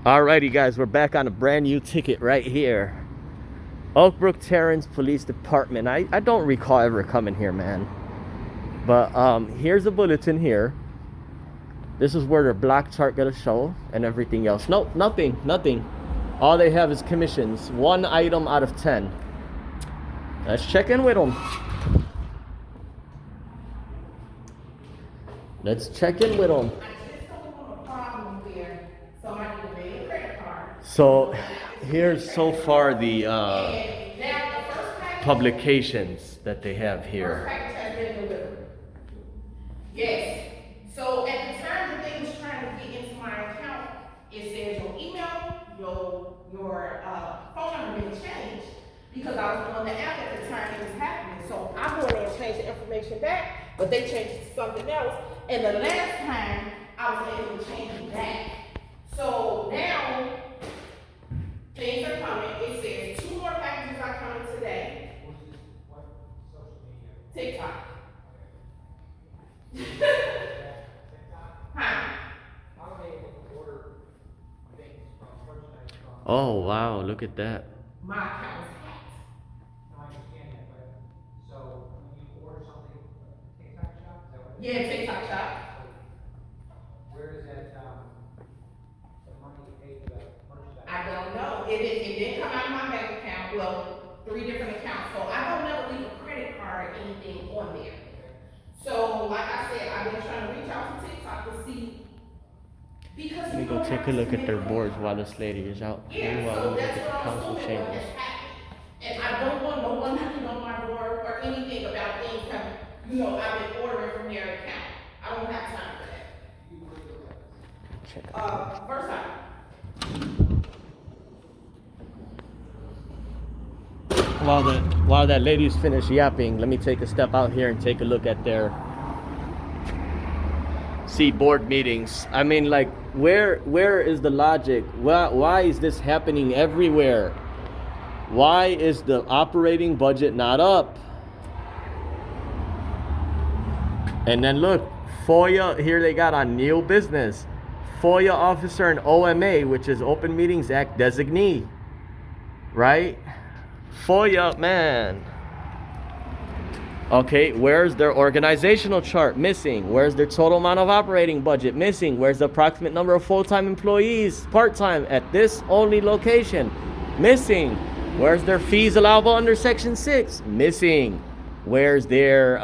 Alrighty guys, we're back on a brand new ticket right here. Oakbrook Terrace Police Department. I don't recall ever coming here, man. But here's a bulletin here. This is where their black chart gonna show and everything else. Nope, nothing. All they have is commissions. 1 item out of 10. Let's check in with them. Let's check in with them. So here's so far the publications that they have here. Yes. So at the time that they was trying to get into my account, it says your email, your phone number didn't change because I was on the app at the time it was happening. So I go in there and change the information back, but they changed it to something else. And the last time I was able to change it back. So now things are coming. It says 2 more packages are coming today. What social media? TikTok. How are they able to order things from merchandise from? Oh wow, look at that. My account was hacked. No, I understand that, but so when you order something from TikTok shop, is that what it is? Yeah, TikTok shop. Where is that, the money you pay for the merchandise? I don't know. It didn't come out of my bank account. Well, 3 different accounts. So I don't never leave a credit card or anything on there. So like I said, I've been trying to reach out to TikTok to see because Let me go take a look at their boards while this lady is out. Yeah, Meanwhile, so we look that's at the what I'm council assuming chambers. has happened. And I don't want no one knocking on my door or anything about things that, I've been ordering from their account. I don't have time for that. Check out. First time. While that lady's finished yapping, let me take a step out here and take a look at their board meetings. I mean, like, where is the logic? Why is this happening everywhere? Why is the operating budget not up? And then look, Foia, here they got on new business. Foia officer and OMA, which is Open Meetings Act designee. Right? Foia, man. Okay, where's their organizational chart? Missing. Where's their total amount of operating budget? Missing. Where's the approximate number of full-time employees, part-time, at this only location? Missing. Where's their fees allowable under Section 6? Missing. Where's their,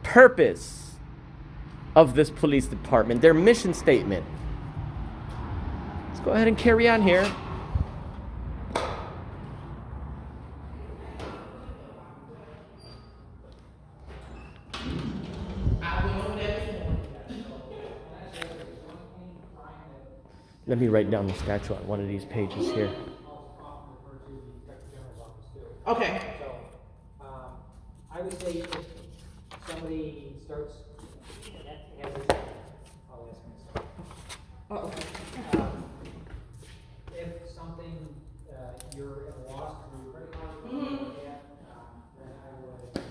purpose of this police department? Their mission statement. Let's go ahead and carry on here. Let me write down the statute on one of these pages here. Okay. So, I would say if somebody starts, has this, I'll ask myself. Okay. If something, you're at a loss through your credit card, Mhm. then I would then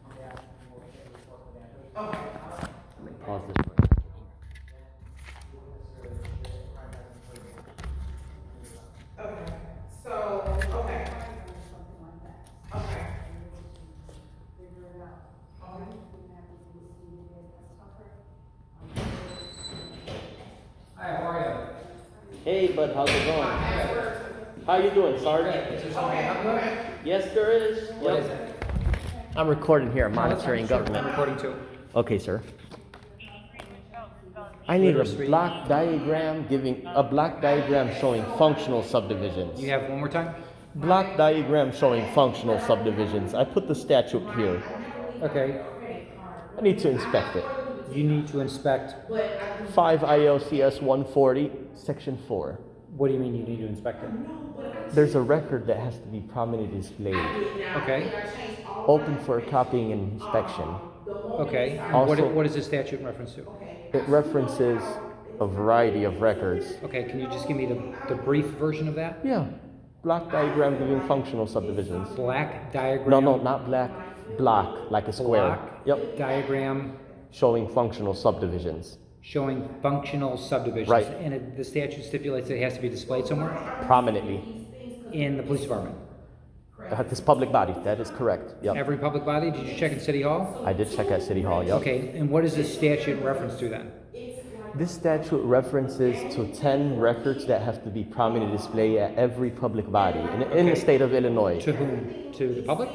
come back and we'll get a report for that. Okay. Let me pause this for a second. Okay. So, okay. Okay. Hi, how are you? Hey, bud, how's it going? How you doing, Sergeant? Is there something I can help you with? Yes, there is. What Yep. is it? I'm recording here, No, that's monitoring fine. government. I'm recording too. Okay, sir. I need a Literacy. block diagram showing functional subdivisions. You have one more time? Block diagram showing functional subdivisions. I put the statute here. Okay. I need to inspect it. You need to inspect, 5 ILCS 140, section 4. what do you mean you need to inspect it? There's a record that has to be prominently displayed, Okay, open for copying and inspection. okay. Also- What is this statute in reference to? It references a variety of records. Okay, can you just give me the brief version of that? Yeah, block diagram giving functional subdivisions. Black diagram? No, not black. Block, like a square. Block Yep. diagram Showing functional subdivisions. showing functional subdivisions. Right. And the statute stipulates it has to be displayed somewhere Prominently. in the police department. This public body, that is correct. Yep. Every public body, did you check in City Hall? I did check at City Hall, yep. Okay, and what is this statute in reference to then? This statute references to 10 records that have to be prominently displayed at every public body in the state of Illinois. To whom? To the public?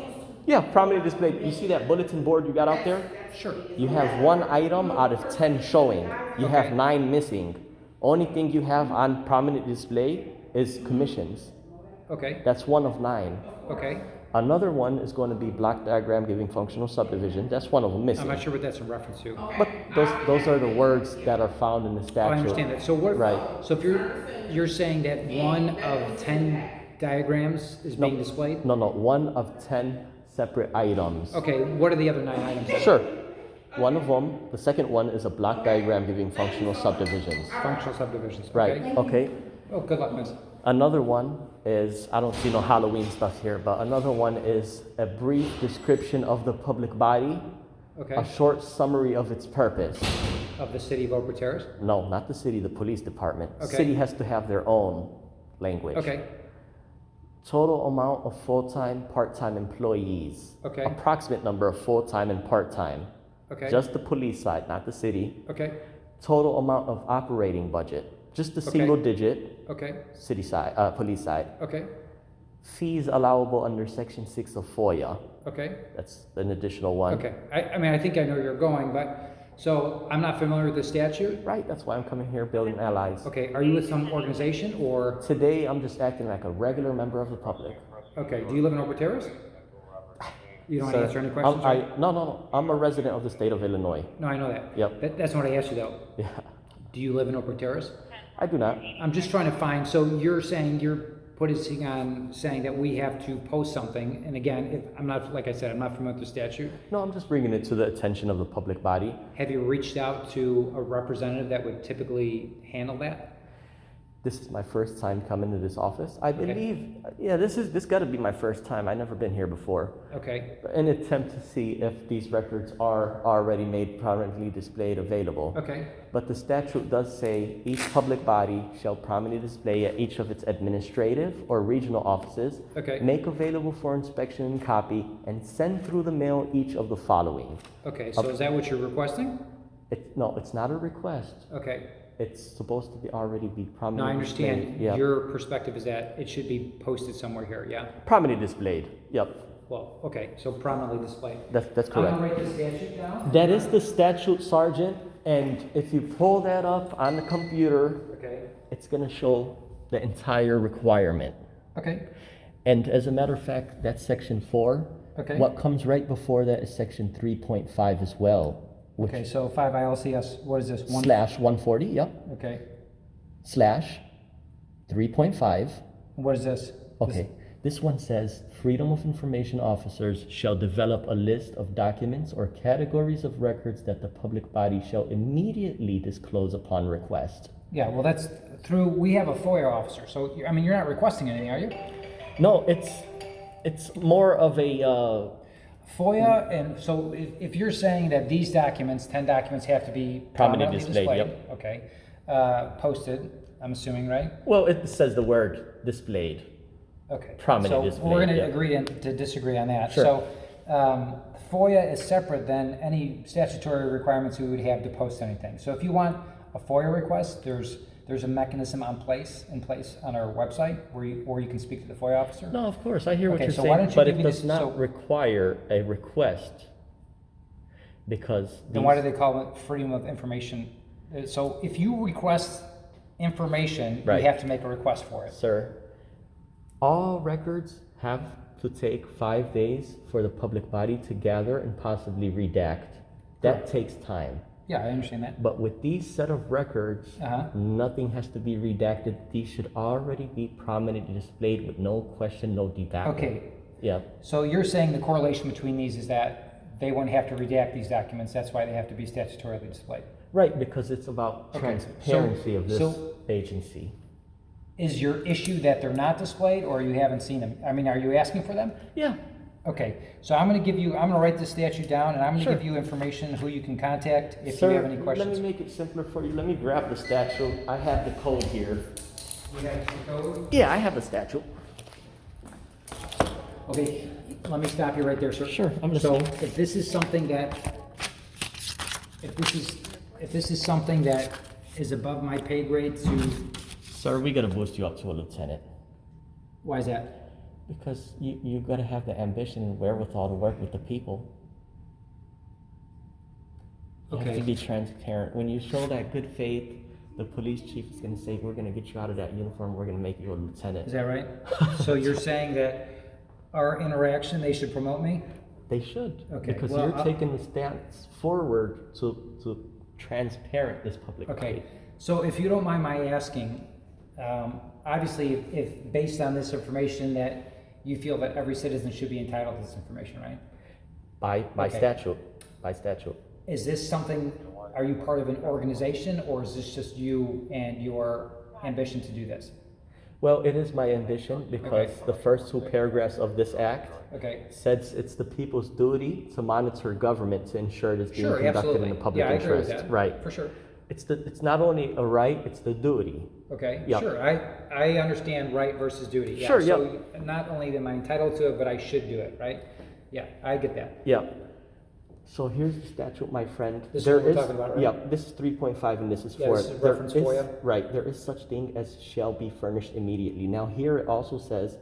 Yeah, prominently displayed. You see that bulletin board you got out there? Sure. You have 1 item out of 10 showing. You have Okay. 9 missing. Only thing you have on prominent display is commissions. Okay, That's 1 of 9. okay. Another one is going to be block diagram giving functional subdivision. That's 1 of them missing. I'm not sure what that's in reference to. But those are the words that are found in the Oh, statute. I understand that. So what? Right. So if you're saying that 1 of 10 diagrams is being displayed? No, 1 of 10 separate items. Okay, what are the other 9 items? Sure. One of them, the second one is a block diagram giving functional subdivisions. Functional subdivisions. Right. Okay. Okay. Oh, good luck, miss. Another one is, I don't see no Halloween stuff here, but another one is a brief description of the public body, Okay. a short summary of its purpose. Of the city of Oak Brook Terrace? No, not the city, the police department. Okay. City has to have their own language. Okay. Total amount of full-time, part-time employees. Okay. Approximate number of full-time and part-time. Okay. Just the police side, not the city. Okay. Total amount of operating budget. Just the Okay. single digit Okay. city side, police side. Okay. Fees allowable under Section 6 of Foia. Okay. That's an additional one. Okay. I mean, I think I know where you're going, but so I'm not familiar with the statute. Right, that's why I'm coming here building allies. Okay. Are you with some organization or? Today, I'm just acting like a regular member of the public. Okay. Do you live in Oak Brook Terrace? You don't want to Sir, answer any questions? No. I'm a resident of the state of Illinois. No, I know that. Yep. That's not what I asked you though. Yeah, Do you live in Oak Brook Terrace? I do not. I'm just trying to find, so you're saying, you're putting on, saying that we have to post something, and again, if, I'm not, like I said, I'm not familiar with the statute. No, I'm just bringing it to the attention of the public body. Have you reached out to a representative that would typically handle that? This is my first time coming to this office. I believe, yeah, this got to be my first time. I've never been here before. Okay, An attempt to see if these records are already made prominently displayed available. okay, But the statute does say each public body shall prominently display at each of its administrative or regional offices, okay, make available for inspection and copy, and send through the mail each of the following. okay, so is that what you're requesting? No, it's not a request. Okay, It's supposed to be already be now I prominently understand, displayed. Yeah. your perspective is that it should be posted somewhere here, yeah? Prominently displayed. Yep. Well, okay, so prominently displayed. That's I'm correct. gonna write the statute down. That is the statute, Sergeant, and if you pull that up on the computer, Okay, it's going to show the entire requirement. okay, And as a matter of fact, that's section 4. okay. What comes right before that is section 3.5 as well, which Okay, so 5 ILCS, what is this? One. slash 140, yep, Okay, slash 3.5. what is this? Okay, this one says Freedom of Information officers shall develop a list of documents or categories of records that the public body shall immediately disclose upon request. Yeah, well, that's through, we have a FOIA officer, so, I mean, you're not requesting anything, are you? No, it's more of a FOIA, and so if you're saying that these documents, 10 documents have to be Prominently prominently displayed, displayed, okay, posted, I'm assuming, right? well, it says the word displayed. Okay. Prominent So displayed, we're gonna yeah. agree to disagree on that. Sure. So, FOIA is separate than any statutory requirements we would have to post anything. So if you want a FOIA request, there's a mechanism in place on our website where you can speak to the FOIA officer. No, of course, I hear what Okay, you're so why saying, don't you but give it me does this- not so- require a request because Then why do they call it freedom of information? So if you request information, Right. you have to make a request for it. Sir, all records have to take 5 days for the public body to gather and possibly redact. That Correct. takes time. Yeah, I understand that. But with these set of records, Uh-huh. nothing has to be redacted. These should already be prominently displayed with no question, no debate. Okay, Yeah. so you're saying the correlation between these is that they wouldn't have to redact these documents, that's why they have to be statutorily displayed. Right, because it's about Okay, transparency of this so- agency. Is your issue that they're not displayed, or you haven't seen them? I mean, are you asking for them? Yeah. Okay, so I'm gonna write this statute down, and I'm gonna Sure. give you information who you can contact if Sir, you have any questions. let me make it simpler for you. Let me grab the statute. I have the code here. You have the code? Yeah, I have the statute. Okay, let me stop you right there, sir. Sure, I'm So listening. if this is something that, if this is something that is above my pay grade to, Sir, we gotta boost you up to a lieutenant. why is that? Because you gotta have the ambition and wherewithal to work with the people. You have Okay. to be transparent. When you show that good faith, the police chief is gonna say, we're gonna get you out of that uniform, we're gonna make you a lieutenant. Is that right? So you're saying that our interaction, they should promote me? They should. Okay, Because well, you're taking the stance forward to transparent this public Okay, faith. so if you don't mind my asking, obviously, if based on this information that you feel that every citizen should be entitled to this information, right? By Okay. statute, by statute. Is this something, are you part of an organization, or is this just you and your ambition to do this? Well, it is my ambition because Okay. the first two paragraphs of this act Okay, says it's the people's duty to monitor government to ensure it is being sure, conducted absolutely. in the public Yeah, I agree with interest. that. Right. For sure. It's not only a right, it's the duty. Okay, Yeah. sure, I understand right versus duty. Yeah, Sure, so not only am I entitled to it, but I should do it, right? Yeah, I get that. Yeah. So here's the statute, my friend. This is what we're talking about, right? Yeah, this is 3.5 and this is Yeah, 4. this is There reference is- FOIA. Right, there is such thing as shall be furnished immediately. Now here it also says,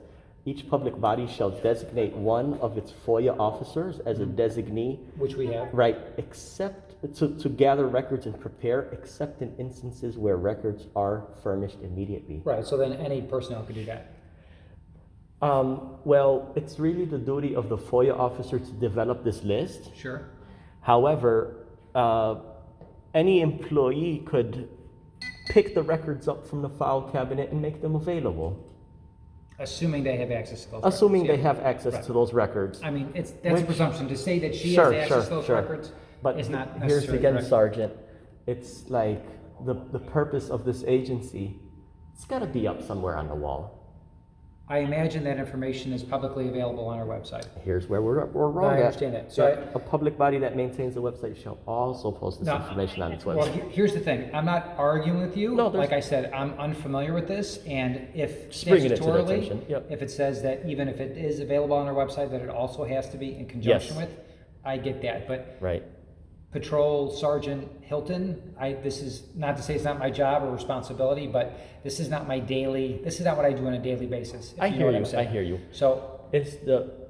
each public body shall designate one of its FOIA officers as a designee, Which we have. right, except to gather records and prepare, except in instances where records are furnished immediately. Right, so then any personnel could do that. Well, it's really the duty of the FOIA officer to develop this list. Sure. However, any employee could pick the records up from the file cabinet and make them available, Assuming they have access to those assuming records, they yeah. have access Right. to those records. I mean, that's a Which- presumption. To say that she Sure, has access to sure, those sure. records But is not here's necessarily again, correct. Sergeant, it's like the purpose of this agency, it's got to be up somewhere on the wall. I imagine that information is publicly available on our website. Here's where we're wrong I at. understand that. So Yeah, a public body that maintains the website shall also post this No, information on its Well, website. here's the thing. I'm not arguing with you. No, there's- Like I said, I'm unfamiliar with this, and if Just bringing it to their statutorily, attention. Yep. if it says that even if it is available on our website, that it also has to be in conjunction Yes. with, I get that. But Right. Patrol Sergeant Hilton, this is not to say it's not my job or responsibility, but this is not my daily, this is not what I do on a daily basis. if I know hear what you. I'm saying. I hear you. So, It's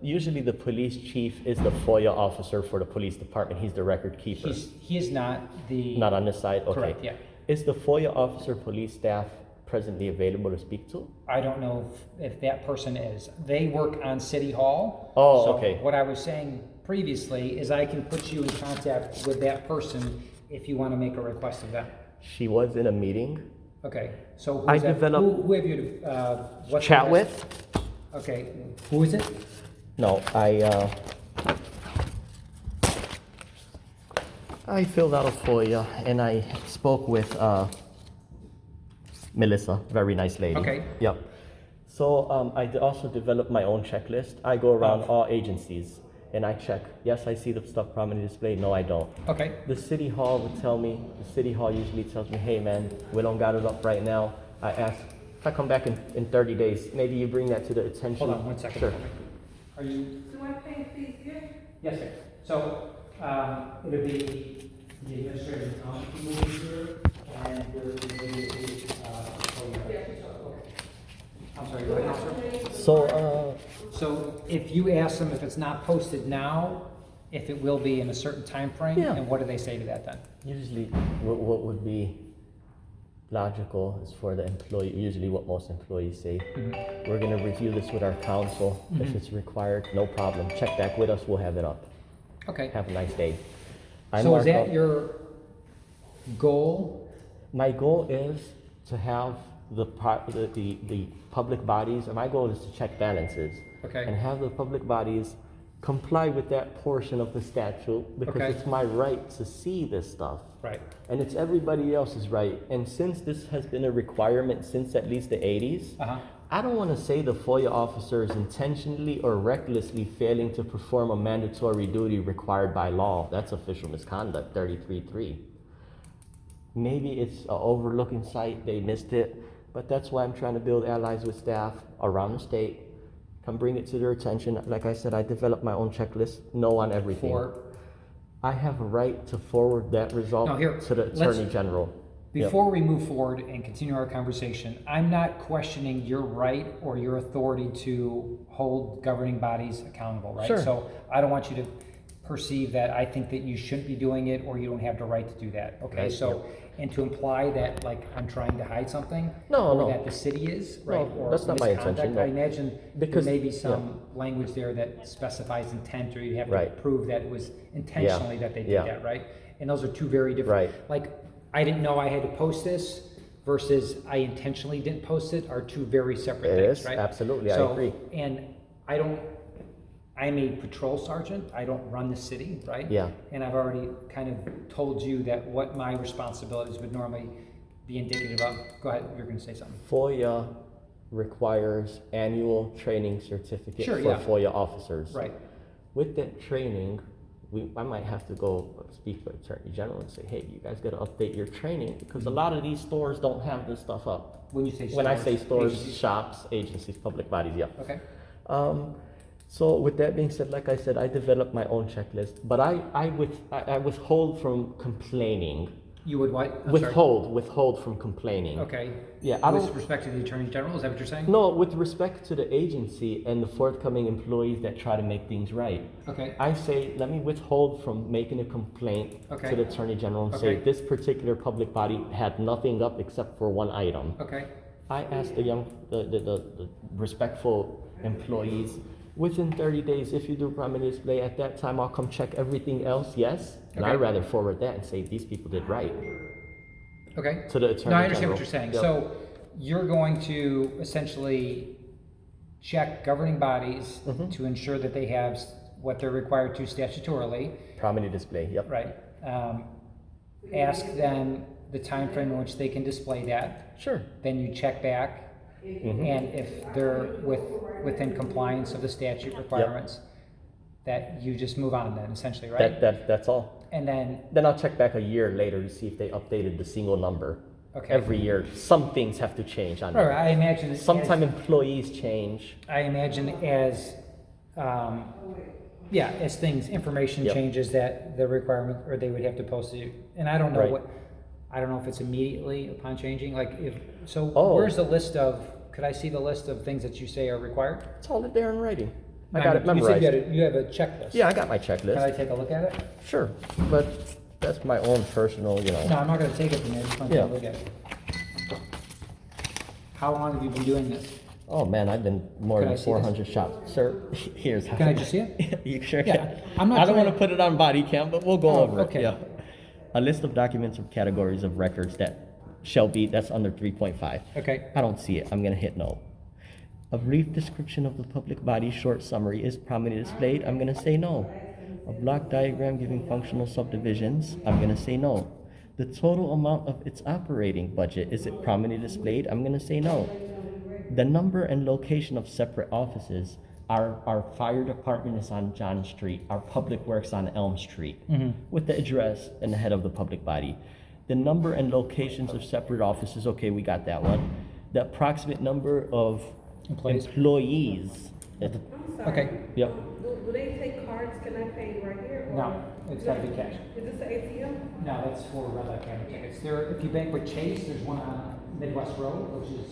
usually the police chief is the FOIA officer for the police department. He's the record keeper. he is not the. Not on this side? Okay. Correct, yeah. Is the FOIA officer police staff presently available to speak to? I don't know if that person is. They work on City Hall. Oh, So okay. what I was saying previously is I can put you in contact with that person if you want to make a request of them. She was in a meeting. Okay, so I who's that? developed- Who have you, what's Chat the- with? Okay, who is it? No, I filled out a FOIA and I spoke with Melissa, very nice lady. Okay. Yep. So also developed my own checklist. I go around all agencies and I check. Yes, I see the stuff prominently displayed. No, I don't. Okay, The city hall would tell me, the city hall usually tells me, hey man, we don't got it up right now. I ask, if I come back in 30 days, maybe you bring that to the attention. hold on 1 second. Sure. Are you? Do I pay fees here? Yes, sir. So, it'll be the administrative accountant who will be here, and there will be, okay. I'm sorry, go ahead, sir. So if you ask them if it's not posted now, if it will be in a certain time frame, Yeah. and what do they say to that then? Usually, what would be logical is for the employee, usually what most employees say, we're gonna review this with our counsel. If it's required, no problem. Check back with us, we'll have it up. Okay. Have a nice day. I So mark is that up- your goal? My goal is to have the public bodies, and my goal is to check balances. Okay. And have the public bodies comply with that portion of the statute because Okay. it's my right to see this stuff. Right. And it's everybody else's right. And since this has been a requirement since at least the 80s, Uh-huh. I don't want to say the FOIA officer is intentionally or recklessly failing to perform a mandatory duty required by law. That's official misconduct, 33.3. Maybe it's an overlooking site, they missed it, but that's why I'm trying to build allies with staff around the state. Come bring it to their attention. Like I said, I developed my own checklist, no on everything. I have a right to forward that result Now here, to the Attorney General. Before we move forward and continue our conversation, I'm not questioning your right or your authority to hold governing bodies accountable, right? Sure. So I don't want you to perceive that I think that you shouldn't be doing it or you don't have the right to do that, okay? Right, So, and to imply that like I'm trying to hide something, No, or no. that the city is, right? No, or that's not my misconduct, intention, no. I imagine Because- there may be some language there that specifies intent, or you have to Right. prove that it was intentionally that they did Yeah. that, right? And those are two very different. Right. Like, I didn't know I had to post this versus I intentionally didn't post it are two very separate It things, is, right? absolutely, I So, agree. And I'm a patrol sergeant, I don't run the city, right? Yeah. And I've already kind of told you that what my responsibilities would normally be indicative of. Go ahead, you're gonna say something. FOIA requires annual training certificate Sure, for yeah. FOIA officers. Right, With that training, I might have to go speak to Attorney General and say, hey, you guys gotta update your training because a lot of these stores don't have this stuff up. when you say When I say stores, agencies. shops, agencies, public bodies, yeah. Okay, So with that being said, like I said, I developed my own checklist, but I withhold from complaining. you would what? I'm sorry. Withhold from complaining. Okay. Yeah, I With don't, respect to the Attorney General, is that what you're saying? no, with respect to the agency and the forthcoming employees that try to make things right. Okay, I say, let me withhold from making a complaint Okay. to the Attorney General and say, Okay. this particular public body had nothing up except for one item. okay, I asked the respectful employees, within 30 days, if you do prominent display, at that time, I'll come check everything else, yes? And Okay. I'd rather forward that and say, these people did right, okay. to the Attorney No, I understand General. what you're saying. Yep. So you're going to essentially check governing bodies Mm-hmm. to ensure that they have what they're required to statutorily, Prominent display, yep. right? Ask them the time frame in which they can display that. Sure. Then you check back, Mm-hmm. and if they're within compliance of the statute requirements, that you just move on then, essentially, right? That's all. And then, Then I'll check back a year later to see if they updated the single number. Okay. Every year, some things have to change on right, there. I imagine. Sometimes employees change. I imagine as, as things, information Yep. changes that the requirement, or they would have to post it. And I don't know Right. I don't know if it's immediately upon changing, like so Oh. where's the list of, could I see the list of things that you say are required? It's all there in writing. I No, got it You memorized. said you have a checklist. Yeah, I got my Can I checklist. take a look at it? Sure, but that's my own personal, No, I'm not gonna take it from you, I just want to take a Yeah. look at it. How long have you been doing this? Oh man, I've been more Can I than see 400 shops. Sir, here's how. Can I just see it? You sure Yeah, can. I'm not I don't trying- want to put it on body cam, but we'll go Oh, over okay. it. Yeah. A list of documents or categories of records that shall be, that's under 3.5. Okay, I don't see it. I'm gonna hit no. A brief description of the public body short summary is prominently displayed. I'm gonna say no. A block diagram giving functional subdivisions. I'm gonna say no. The total amount of its operating budget, is it prominently displayed? I'm gonna say no. The number and location of separate offices. Our fire department is on John Street. Our public works on Elm Street with the address and the head of the public body. The number and locations of separate offices. Okay, we got that one. The approximate number of Employees. employees. I'm sorry. okay, Yep. Do they take cards? Can I pay right here? or- no, it's gotta be cash. Is this the ATM? No, that's for red light camera tickets. There, if you bank with Chase, there's one on Midwest Road, which is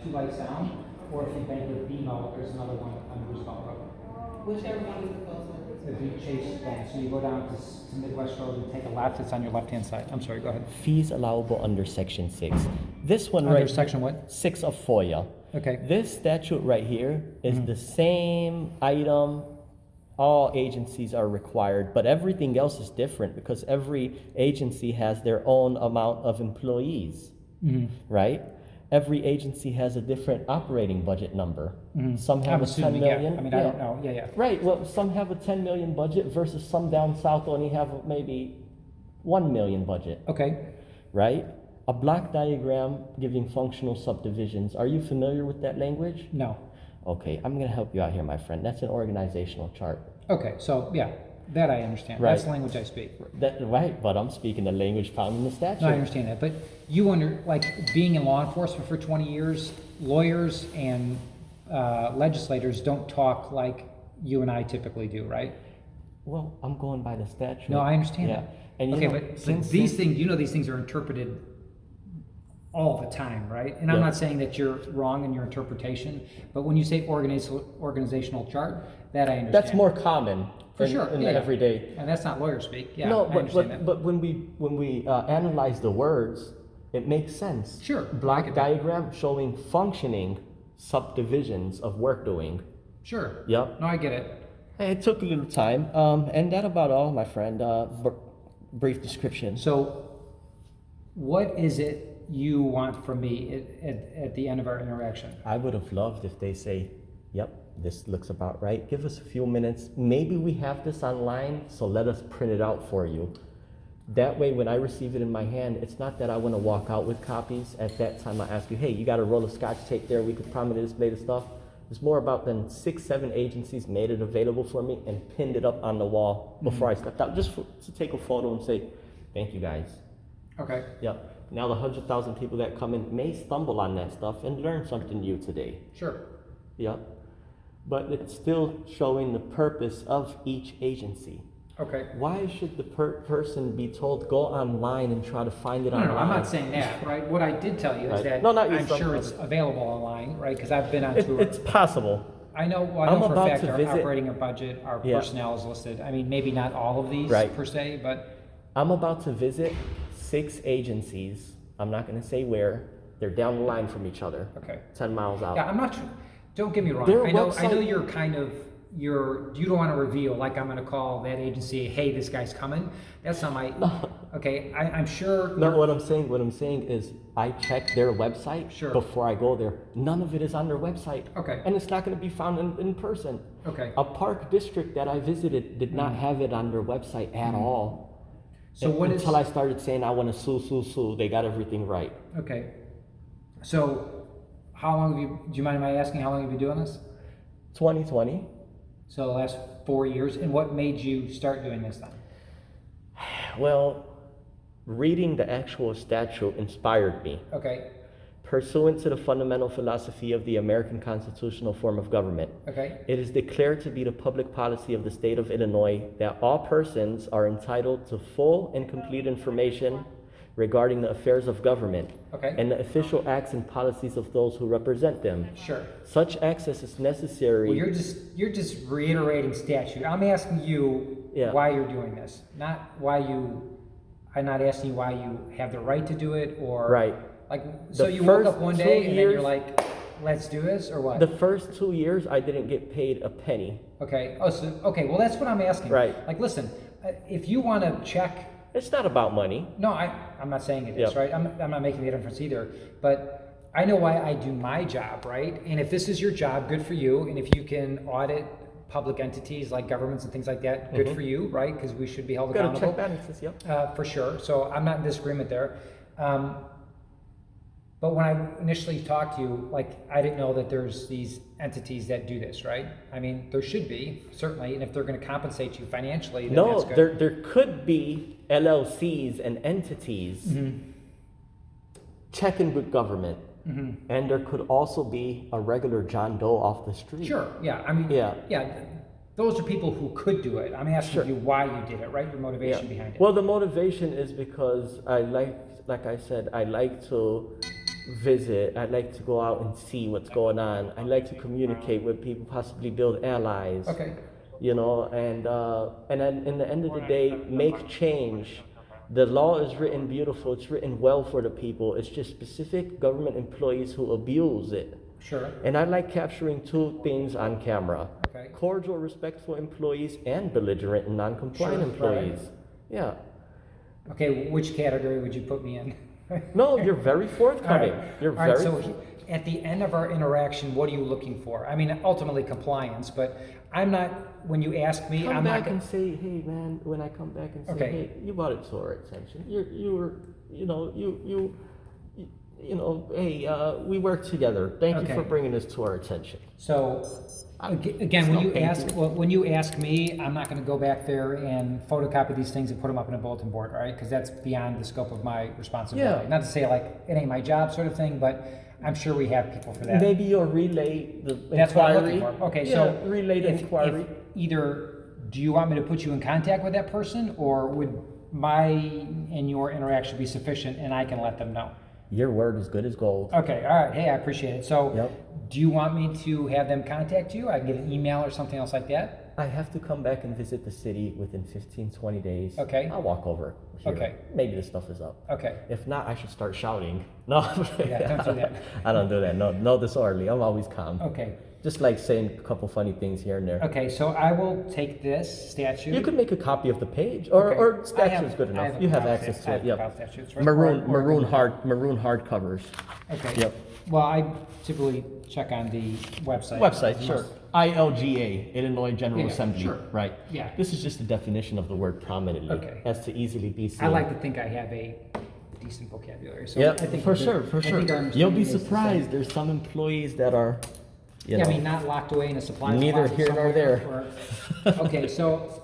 2 lights down. Or if you bank with BMO, there's another one on Roosevelt Road. Whichever one is the closest. If you Chase Bank, so you go down to Midwest Road and take a left, it's on your left-hand side. I'm sorry, go ahead. Fees allowable under Section 6. This one Under right section what? 6 of FOIA. Okay, This statute right here is Mm-hmm. the same item. All agencies are required, but everything else is different because every agency has their own amount of employees, Mm-hmm. right? every agency has a different operating budget number. Some have I'm a 10 assuming, million. yeah. I mean, I don't know. Yeah. Right. Well, some have a 10 million budget versus some down south only have maybe 1 million budget. Okay. Right? A block diagram giving functional subdivisions. Are you familiar with that language? No. Okay, I'm going to help you out here, my friend. That's an organizational chart. Okay, so yeah, that I understand. Right. That's the language I speak. Right, but I'm speaking the language found in the statute. No, I understand that. But you like being in law enforcement for 20 years, lawyers and legislators don't talk like you and I typically do, right? Well, I'm going by the statute. No, I understand Yeah. that. And okay, know, but these things, these things are interpreted all the time, right? And I'm not saying that you're wrong in your interpretation, but when you say organizational chart, that I understand. that's more common For in, sure. in the everyday. And that's not lawyer speak. Yeah, No, I understand that. but when we analyze the words, it makes sense. Sure. Block diagram showing functioning subdivisions of work doing. Sure. Yep. No, I get it. Hey, it took a little time. And that about all, my friend. Brief description. So, what is it you want from me at the end of our interaction? I would have loved if they say, yep, this looks about right. Give us a few minutes. Maybe we have this online, so let us print it out for you. That way, when I receive it in my hand, it's not that I want to walk out with copies. At that time, I ask you, hey, you got a roll of Scotch tape there? We could prominently display the stuff. It's more about than 6, 7 agencies made it available for me and pinned it up on the wall before I stepped out, just to take a photo and say, thank you guys. Okay. Yep. Now the 100,000 people that come in may stumble on that stuff and learn something new today. Sure. Yep. But it's still showing the purpose of each agency. Okay. Why should the person be told go online and try to find it online? No, I'm not saying that, right? What I did tell you is Right. that No, not you, I'm some sure of it's it. available online, right? Because I've been on tour. It's possible. I know for I'm a about fact to our visit- operating budget, our Yeah. personnel is listed. I mean, maybe not all of these Right. per se, but I'm about to visit 6 agencies. I'm not going to say where. They're down the line from each other. okay. 10 miles out. Yeah, I'm not. Don't get me wrong. Their I know website- you're kind of. You don't want to reveal, like I'm going to call that agency, hey, this guy's coming. That's not my. Okay, I'm sure. No, what I'm saying is I check their website Sure. before I go there. None of it is on their website. Okay. And it's not going to be found in person. Okay. A park district that I visited did not have it on their website at all. So what is? Until I started saying I want to sue, they got everything right. Okay. So, how long have you? Do you mind my asking how long have you been doing this? 2020. So the last 4 years. And what made you start doing this then? Well, reading the actual statute inspired me. Okay. Pursuant to the fundamental philosophy of the American constitutional form of government, Okay. it is declared to be the public policy of the state of Illinois that all persons are entitled to full and complete information regarding the affairs of government Okay. and the official acts and policies of those who represent them. Sure. Such access is necessary. Well, you're just reiterating statute. I'm asking you Yeah. why you're doing this, not why you. I'm not asking you why you have the right to do it or Right. Like so The you woke first up one 2 day and then you're years- like, let's do this or what? The first 2 years, I didn't get paid a penny. Okay. Oh, so okay. Well, that's what I'm asking. Right. Like, listen, if you want to check. It's not about money. No, I'm not saying it is, Yep. right? I'm not making the difference either. But I know why I do my job, right? And if this is your job, good for you. And if you can audit public entities like governments and things like that, good for you, right? Because we should be held Got to accountable. check balances, yep. For sure. So I'm not in disagreement there. But when I initially talked to you, like, I didn't know that there's these entities that do this, right? I mean, there should be, certainly, and if they're going to compensate you financially, then No, that's good. there could be LLCs and entities checking with government. And there could also be a regular John Doe off the street. Sure, yeah, I mean, Yeah. those are people who could do it. I'm asking Sure. you why you did it, right? Your motivation behind it. Well, the motivation is because like I said, I like to visit. I like to go out and see what's going on. I like to communicate with people, possibly build allies. Okay, You know, and then in the end of the day, make change. The law is written beautiful. It's written well for the people. It's just specific government employees who abuse it. sure, And I like capturing 2 things on camera. okay. Cordial, respectful employees and belligerent and non-compliant Sure, employees. right. Yeah. Okay, which category would you put me in? No, you're very forthcoming. All right. You're All right, very. so at the end of our interaction, what are you looking for? I mean, ultimately compliance, but I'm not, when you ask me, Come I'm back not and gonna, say, hey man, when I come back and say, Okay. hey, you brought it to our attention. You were, hey, we worked together. Thank you Okay. for bringing this to our attention. so, again, when No, you thank ask, you. when you ask me, I'm not gonna go back there and photocopy these things and put them up in a bulletin board, right? Because that's beyond the scope of my responsibility. Yeah. Not to say like, it ain't my job sort of thing, but I'm sure we have people for that. Maybe you'll relay the That's what I'm inquiry. looking for. Okay, Yeah, so relay the inquiry. if either, do you want me to put you in contact with that person, or would my and your interaction be sufficient and I can let them know? Your word is good as gold. Okay, all right, hey, I appreciate it. So, Yep. do you want me to have them contact you? I can get an email or something else like that? I have to come back and visit the city within 15, 20 days. Okay. I'll walk over here. Okay. Maybe the stuff is up. Okay, If not, I should start shouting. No, Yeah, don't do that. I don't do that. No disorderly. I'm always calm. okay, Just like saying a couple funny things here and there. okay, so I will take this statute. You could make a copy of the page, or, Okay. or I statute is have- good I enough. have You have compiled access stat- to I it. have Yep. compiled statutes, right? Maroon hard covers. Okay. Yep. Well, I typically check on the website. Website, sure. ILGA, Illinois General Yeah, Assembly. sure. Right. Yeah. This is just the definition of the word prominently. Okay. As to easily be seen. I like to think I have a decent vocabulary, so Yeah, I think for we're good. sure, for I sure. think our You'll be understanding is the same. surprised. There's some employees that are, you Yeah, know, I mean, not locked away in a supply Neither closet here nor somewhere, there. or- Okay, so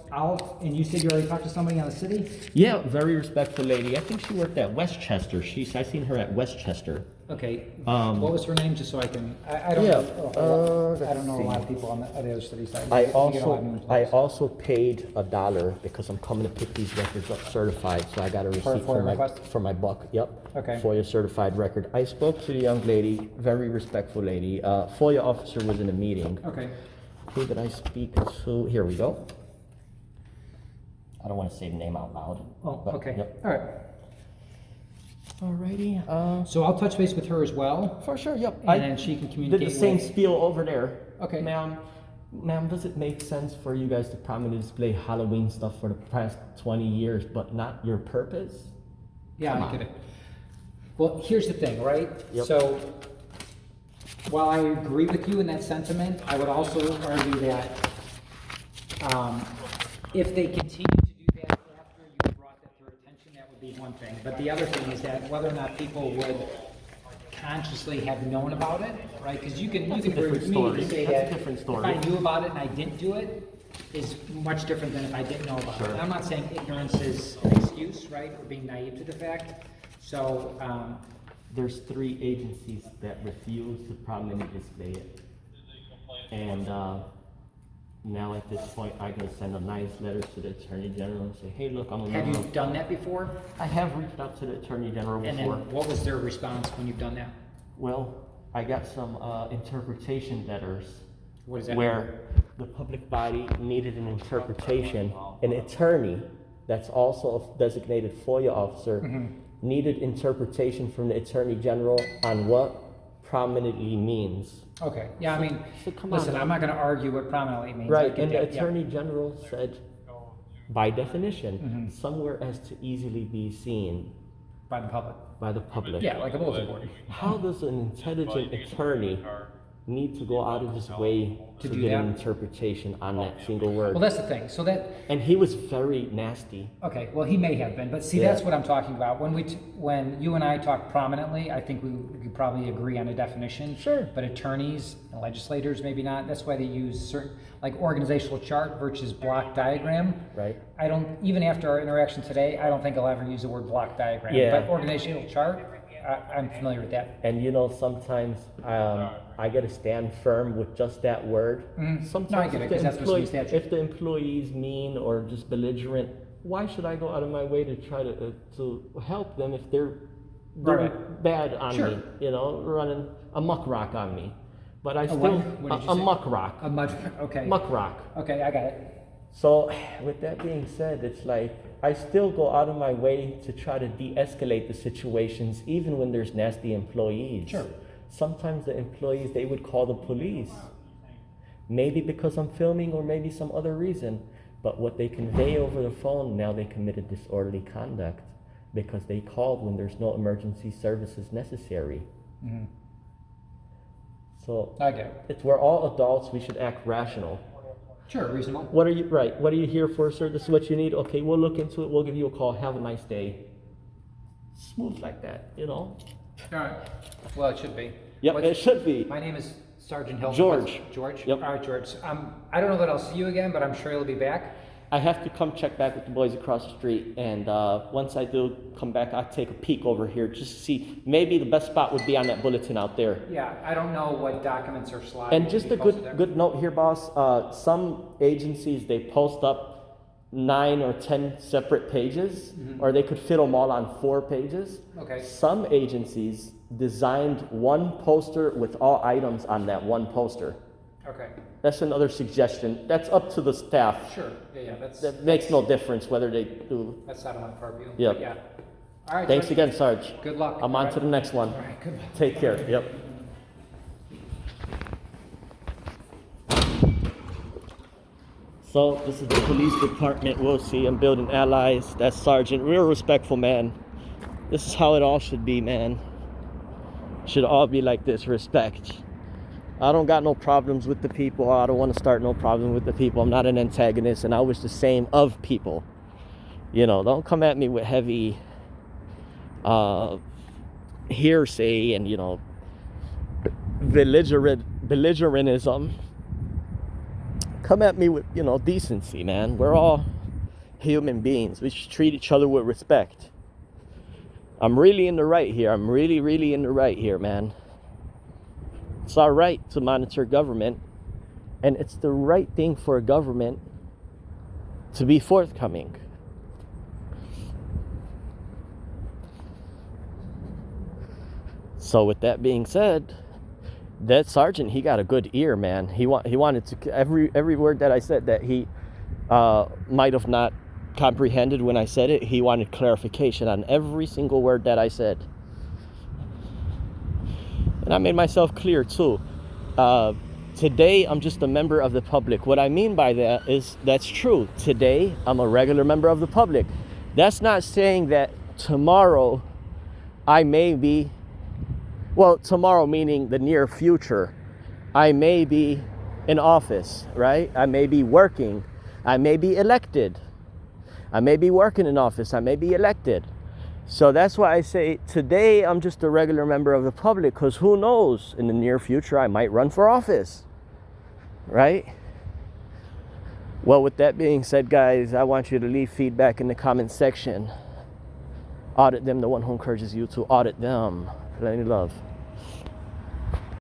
and you said you already talked to somebody on the city? yeah, very respectful lady. I think she worked at Westchester. I seen her at Westchester. Okay, Um, what was her name, just so I can, I don't Yeah, know, I let's don't know a lot of see. people on the other city side. I We get a lot of new I employees. also paid $1 because I'm coming to pick these records up certified, so I got a For a receipt FOIA request? for my buck. Yep. Okay. FOIA certified record. I spoke to the young lady, very respectful lady. FOIA officer was in a meeting. Okay, Who did I speak to? Here we go. I don't want to say the name out loud. oh, but, okay, Yep. all right. Alrighty. So I'll touch base with her as well, For sure. Yep. and then she can did communicate the same with. spiel over there. Okay. Ma'am, does it make sense for you guys to prominently display Halloween stuff for the past 20 years, but not your purpose? Yeah, Come I on. get it. Well, here's the thing, right? Yep. So, while I agree with you in that sentiment, I would also argue that if they continue to do that after you brought that to their attention, that would be one thing. But the other thing is that whether or not people would consciously have known about it, right? Because you can That's a agree with different me story. to say That's a that different story. if I knew about it and I didn't do it, is much different than if I didn't know about it. Sure. And I'm not saying ignorance is an excuse, right, or being naive to the fact. So, There's 3 agencies that refuse to prominently display it. And now at this point, I can send a nice letter to the Attorney General and say, hey, look, I'm a have member you of-" done that before? I have reached out to the Attorney General And before. then what was their response when you've done that? Well, I got some interpretation letters What is that? where the public body needed an interpretation. An attorney that's also a designated FOIA officer needed interpretation from the Attorney General on what prominently means. Okay, yeah, I mean, So come on listen, now. I'm not gonna argue what prominently means. I Right, get and the that, yeah. Attorney General said, by definition, Mm-hmm. somewhere as to easily be seen By the public. by the public. Yeah, like a bulletin board. How does an intelligent attorney need to go out of his way To to do get that? an interpretation on that single word? Well, that's the thing, so that, And he was very nasty. okay, well, he may have been, but see, Yeah. that's what I'm talking about. When you and I talk prominently, I think we could probably agree on a definition. Sure. But attorneys and legislators, maybe not. That's why they use certain, like organizational chart versus block diagram. Right. I don't, even after our interaction today, I don't think I'll ever use the word block diagram. Yeah. But organizational chart, I'm familiar with that. And you know, sometimes I get to stand firm with just that word. Mhm. Sometimes No, I get it, 'cause that's what's in the statute. if the employee's mean or just belligerent, why should I go out of my way to try to help them if they're doing Right. bad on Sure. me? You know, running a muck rock on me. But I A still what? What did you a say? muck rock. A mud, okay. Muck rock. Okay, I got it. So, with that being said, it's like I still go out of my way to try to de-escalate the situations, even when there's nasty employees. Sure. Sometimes the employees, they would call the police. Maybe because I'm filming or maybe some other reason. But what they convey over the phone, now they committed disorderly conduct. because they called when there's no emergency services necessary. Mhm. So I get it. we're all adults. We should act rational. Sure, reasonable. What are you right? What are you here for, sir? This is what you need. Okay, we'll look into it. We'll give you a call. Have a nice day. Smooth like that, you know. All right. Well, it should be. Yep, it should be. My name is Sergeant Hilton. George. George? Yep. All right, George. I don't know that I'll see you again, but I'm sure you'll be back. I have to come check back with the boys across the street, and once I do come back, I'll take a peek over here just to see. Maybe the best spot would be on that bulletin out there. Yeah, I don't know what documents are slotted. And to just be a posted there. good note here, boss. Some agencies, they post up 9 or 10 separate pages, or they could fit them all on 4 pages. Okay. Some agencies designed one poster with all items on that one poster. Okay. That's another suggestion. That's up to the staff. Sure. Yeah, That makes no difference whether they do. That's out of my purview. Yep. But yeah. All right. Thanks George. again, Sarge. Good luck. I'm All on right. to the next one. All right. Good luck. Take care. Yep. So this is the police department. We'll see. I'm building allies. That's Sergeant. Real respectful man. This is how it all should be, man. Should all be like this. Respect. I don't got no problems with the people. I don't want to start no problem with the people. I'm not an antagonist, and I wish the same of people. You know, don't come at me with heavy hearsay and, you know, belligerentism. Come at me with, you know, decency, man. We're all human beings. We should treat each other with respect. I'm really in the right here. I'm really in the right here, man. It's our right to monitor government, and it's the right thing for a government to be forthcoming. So with that being said, that sergeant, he got a good ear, man. He wanted to, every word that I said that he might have not comprehended when I said it, he wanted clarification on every single word that I said. And I made myself clear too. Today, I'm just a member of the public. What I mean by that is, that's true. Today, I'm a regular member of the public. That's not saying that tomorrow I may be, well, tomorrow meaning the near future, I may be in office, right? I may be working. I may be elected. I may be working in office. I may be elected. So that's why I say today I'm just a regular member of the public, because who knows, in the near future I might run for office, right? Well, with that being said, guys, I want you to leave feedback in the comment section. Audit them, the one who encourages you to audit them. Plenty love.